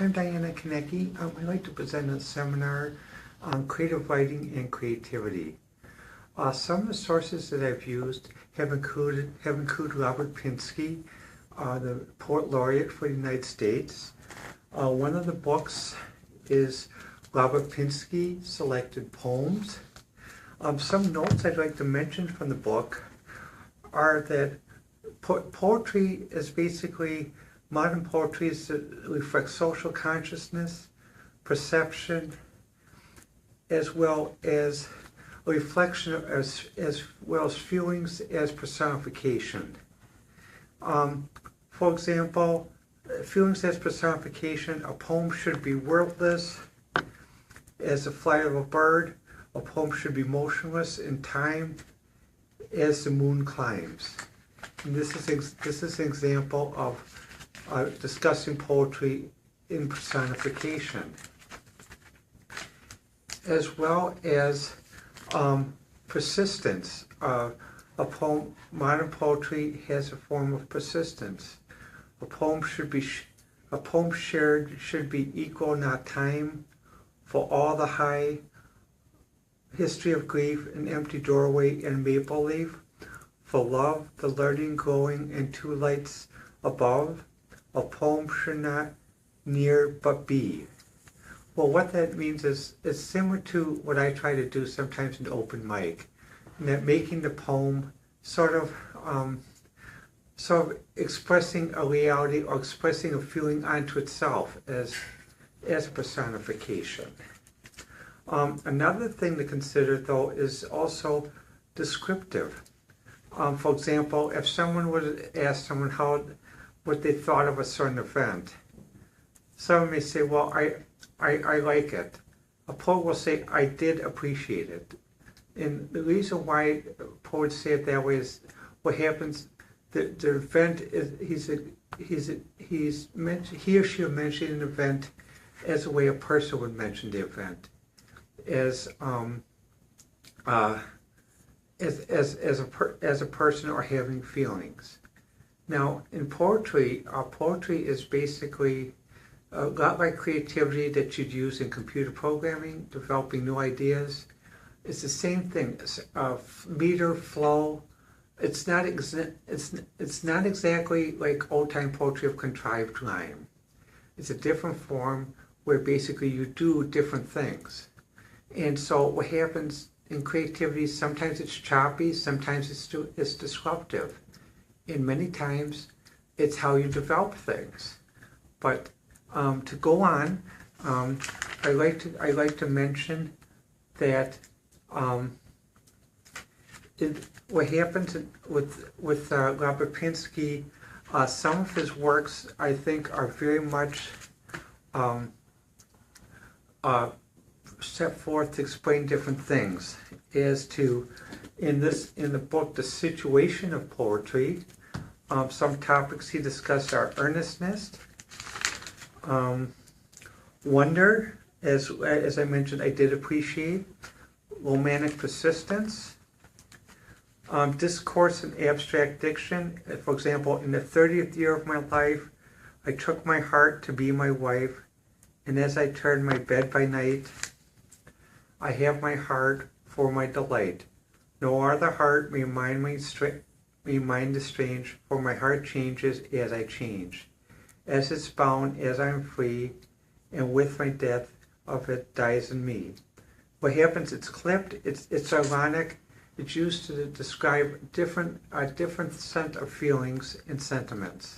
I'm Diana Konecki. I'd like to present a seminar on creative writing and creativity. Some of the sources that I've used have included Robert Pinsky, the Poet Laureate for the United States. One of the books is Robert Pinsky Selected Poems. Some notes I'd like to mention from the book are that poetry is basically, modern poetry reflects social consciousness, perception, as well as a reflection as well as feelings as personification. For example, feelings as personification, a poem should be wordless as the flight of a bird. A poem should be motionless in time as the moon climbs. And this is an example of discussing poetry in personification, as well as persistence. Modern poetry has a form of persistence. A poem shared should be equal, not time, for all the high history of grief, an empty doorway and maple leaf, for love, the learning glowing and two lights above. A poem should not near but be. Well, what that means is it's similar to what I try to do sometimes in open mic, and that making the poem sort of expressing a reality or expressing a feeling onto itself as personification. Another thing to consider, though, is also descriptive. For example, if someone would ask someone what they thought of a certain event, someone may say, well, I like it. A poet will say, I did appreciate it. And the reason why poets say it that way is what happens, the event is, he or she will mention an event as the way a person would mention the event, as a person or having feelings. Now, in poetry, poetry is basically a lot like creativity that you'd use in computer programming, developing new ideas. It's the same thing. Meter, flow. It's not exactly like old-time poetry of contrived rhyme. It's a different form where basically you do different things. And so what happens in creativity, sometimes it's choppy, sometimes it's disruptive. And many times it's how you develop things. But to go on, I like to mention that what happens with Robert Pinsky, some of his works I think are very much set forth to explain different things. As to in the book, The Situation of Poetry, some topics he discussed are earnestness, wonder, as I mentioned, I did appreciate, romantic persistence, discourse and abstract diction. For example, in the 30th year of my life, I took my heart to be my wife, and as I turned my bed by night, I have my heart for my delight. No other heart may mind the strange, for my heart changes as I change. As it's bound, as I'm free, and with my death of it dies in me. What happens, it's clipped, it's ironic, it's used to describe a different set of feelings and sentiments.